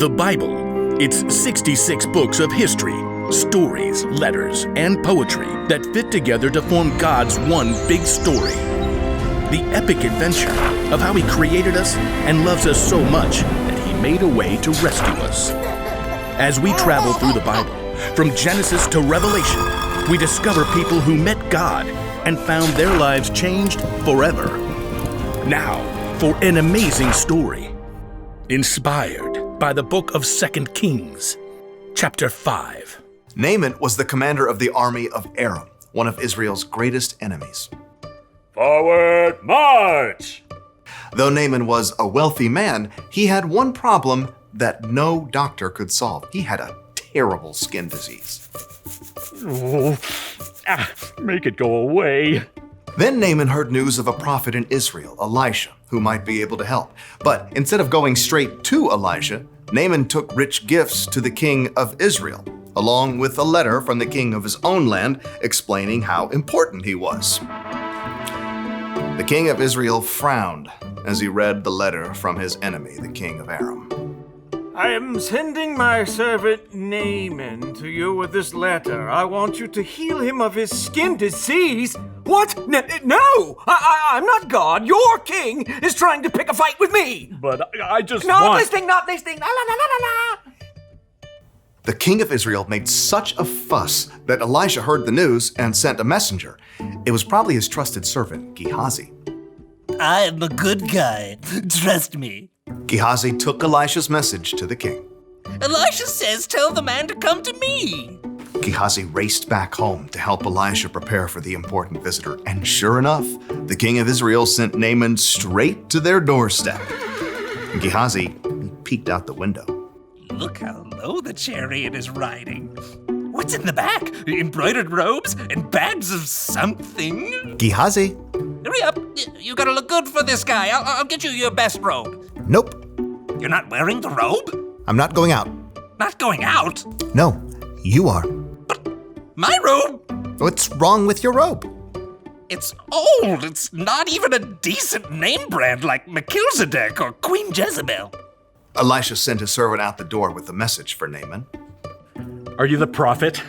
The Bible. It's 66 books of history, stories, letters, and poetry that fit together to form God's one big story. The epic adventure of how He created us and loves us so much that He made a way to rescue us. As we travel through the Bible, from Genesis to Revelation, we discover people who met God and found their lives changed forever. Now, for an amazing story, inspired by the book of 2 Kings, chapter 5. Naaman was the commander of the army of Aram, one of Israel's greatest enemies. Forward march! Though Naaman was a wealthy man, he had one problem that no doctor could solve. He had a terrible skin disease. Make it go away. Then Naaman heard news of a prophet in Israel, Elisha, who might be able to help. But instead of going straight to Elisha, Naaman took rich gifts to the king of Israel, along with a letter from the king of his own land explaining how important he was. The king of Israel frowned as he read the letter from his enemy, the king of Aram. I am sending my servant Naaman to you with this letter. I want you to heal him of his skin disease. What? No! I'm not God. Your king is trying to pick a fight with me. But I just Not want... this thing. La, la, la, la. The king of Israel made such a fuss that Elisha heard the news and sent a messenger. It was probably his trusted servant, Gehazi. I am a good guy. Trust me. Gehazi took Elisha's message to the king. Elisha says tell the man to come to me. Gehazi raced back home to help Elisha prepare for the important visitor. And sure enough, the king of Israel sent Naaman straight to their doorstep. Gehazi peeked out the window. Look how low the chariot is riding. What's in the back? Embroidered robes and bags of something? Gehazi? Hurry up. You gotta look good for this guy. I'll get you your best robe. Nope. You're not wearing the robe? I'm not going out. Not going out? No, you are. My robe? What's wrong with your robe? It's old. It's not even a decent name brand like Melchizedek or Queen Jezebel. Elisha sent his servant out the door with a message for Naaman. Are you the prophet?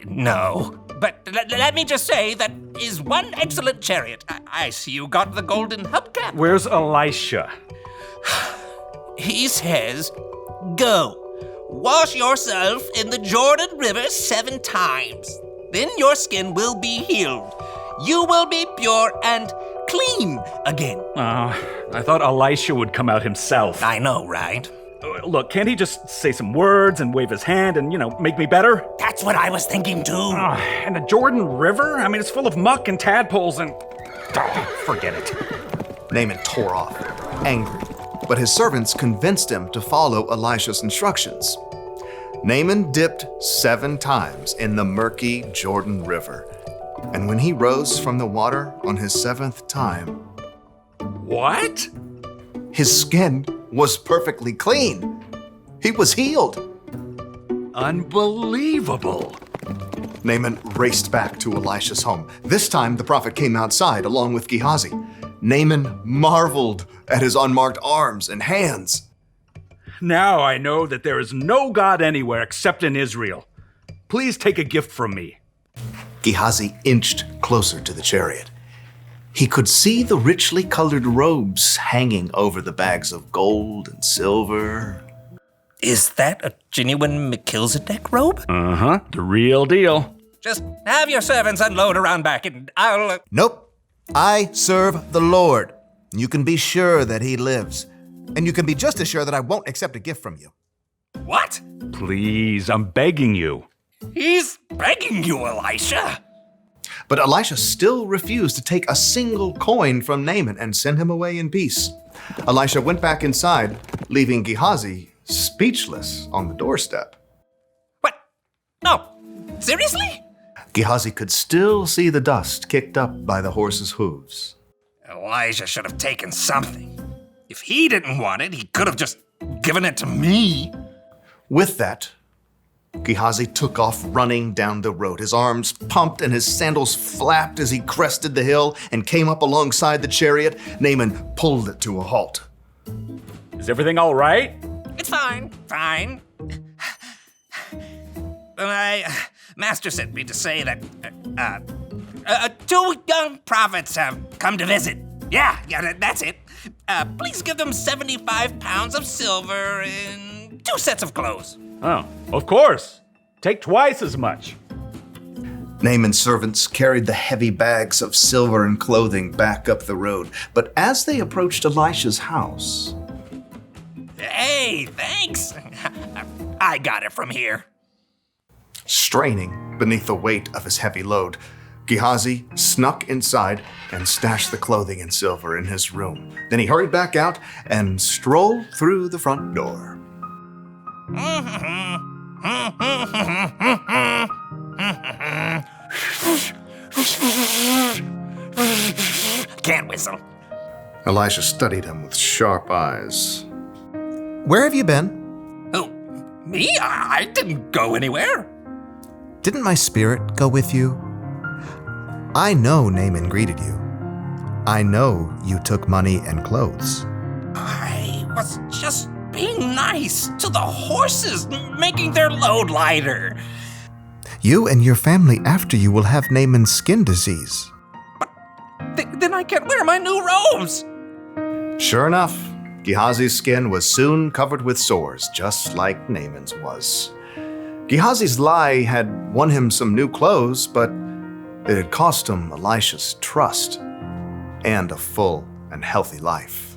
No. But let me just say that is one excellent chariot. I see you got the golden hubcap. Where's Elisha? He says, go, wash yourself in the Jordan River 7 times. Then your skin will be healed. You will be pure and clean again. I thought Elisha would come out himself. I know, right? Look, can't he just say some words and wave his hand and, make me better? That's what I was thinking too. And the Jordan River? I mean, it's full of muck and tadpoles and... forget it. Naaman tore off, angry, but his servants convinced him to follow Elisha's instructions. Naaman dipped 7 times in the murky Jordan River, and when he rose from the water on his 7th time... What? His skin was perfectly clean. He was healed. Unbelievable. Naaman raced back to Elisha's home. This time, the prophet came outside along with Gehazi. Naaman marveled at his unmarked arms and hands. Now I know that there is no God anywhere except in Israel. Please take a gift from me. Gehazi inched closer to the chariot. He could see the richly colored robes hanging over the bags of gold and silver. Is that a genuine Melchizedek robe? Uh-huh, the real deal. Just have your servants unload around back and I'll... Nope. I serve the Lord. You can be sure that He lives. And you can be just as sure that I won't accept a gift from you. What? Please, I'm begging you. He's begging you, Elisha. But Elisha still refused to take a single coin from Naaman and send him away in peace. Elisha went back inside, leaving Gehazi speechless on the doorstep. What? No. Seriously? Gehazi could still see the dust kicked up by the horse's hooves. Elijah should have taken something. If he didn't want it, he could have just given it to me. With that, Gehazi took off running down the road. His arms pumped and his sandals flapped as he crested the hill and came up alongside the chariot. Naaman pulled it to a halt. Is everything all right? It's fine, fine. My master sent me to say that two young prophets have come to visit. Yeah, that's it. Please give them 75 pounds of silver and 2 sets of clothes. Oh, of course. Take twice as much. Naaman's servants carried the heavy bags of silver and clothing back up the road, but as they approached Elisha's house... Hey, thanks. I got it from here. Straining beneath the weight of his heavy load, Gehazi snuck inside and stashed the clothing and silver in his room. Then he hurried back out and strolled through the front door. Can't whistle. Elisha studied him with sharp eyes. Where have you been? Oh, me? I didn't go anywhere. Didn't my spirit go with you? I know Naaman greeted you. I know you took money and clothes. I was just being nice to the horses, making their load lighter. You and your family after you will have Naaman's skin disease. Then I can't wear my new robes. Sure enough, Gehazi's skin was soon covered with sores, just like Naaman's was. Gehazi's lie had won him some new clothes, but it had cost him Elisha's trust and a full and healthy life.